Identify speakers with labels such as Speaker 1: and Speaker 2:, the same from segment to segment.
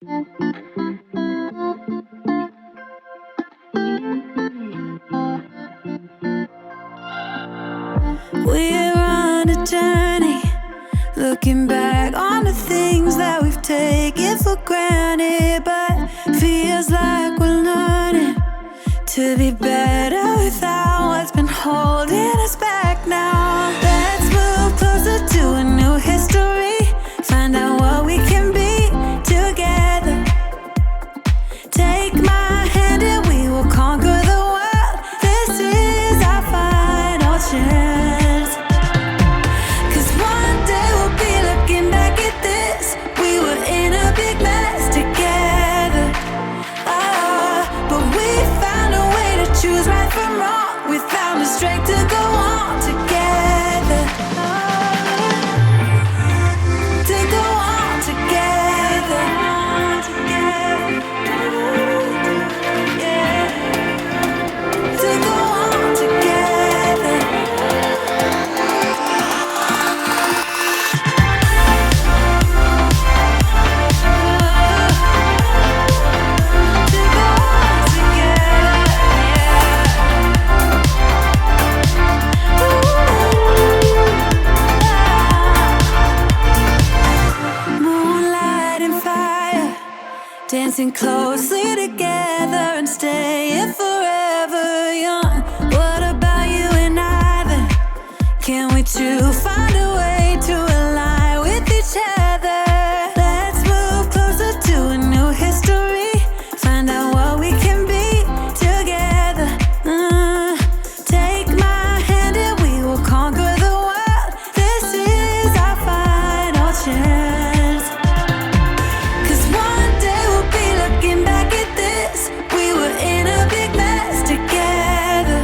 Speaker 1: We're on a journey, looking back on the things that we've taken for granted, but feels like we're learning to be better without what's been holding us back now. Let's move closer to a new history, find out what we can be together. Take my hand and we will conquer the world. This is our final chance. 'Cause one day we'll be looking back at this. We were in a big mess together. But we found a way to choose right from wrong. We found the strength to go on together. To go on together. Yeah. To go on together. To go on together. Moonlight and fire, dancing closely together and staying forever young. What about you and I then? Can we two find a way to align with each other? Let's move closer to a new history, find out what we can be together. Take my hand and we will conquer the world. This is our final chance. 'Cause one day we'll be looking back at this. We were in a big mess together.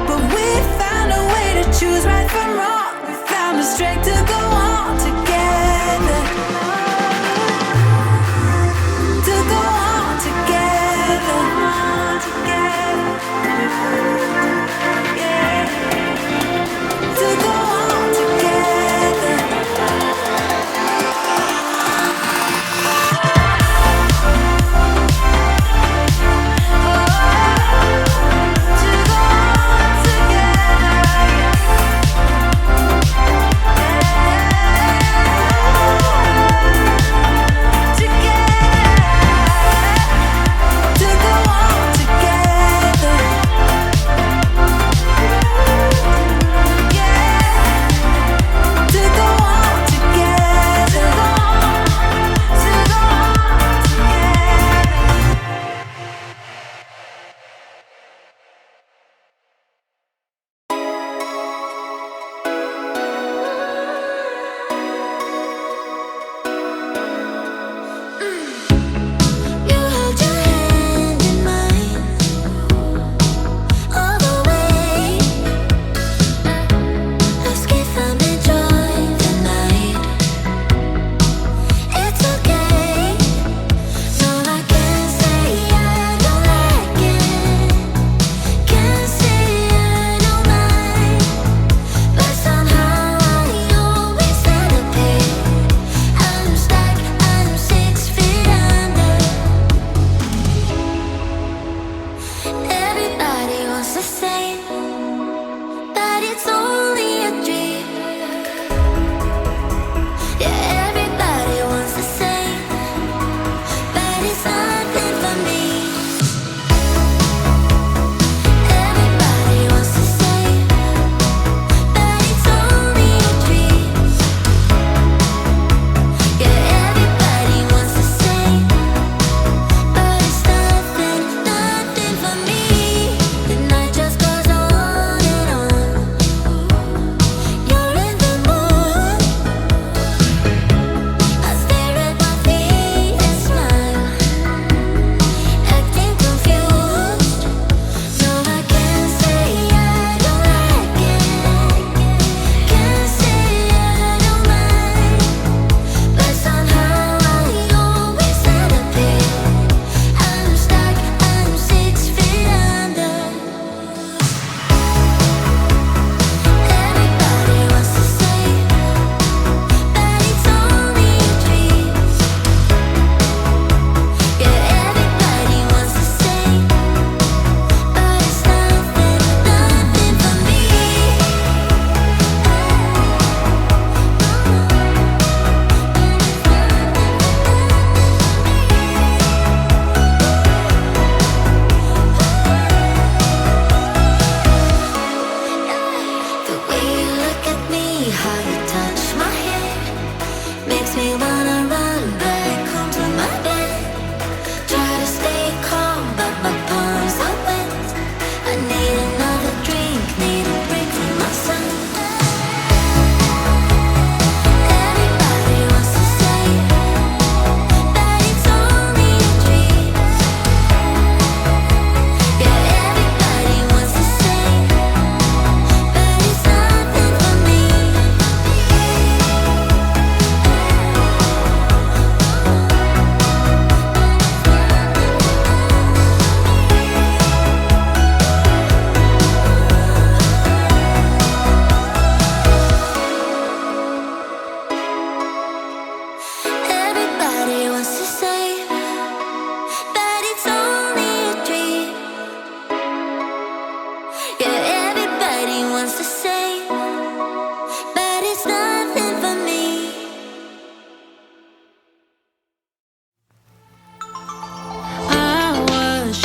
Speaker 1: But we found a way to choose right from wrong.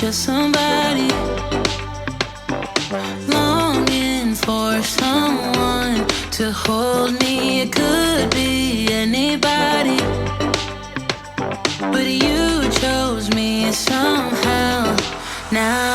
Speaker 1: just somebody longing for someone to hold me. It could be anybody, but you chose me somehow. Now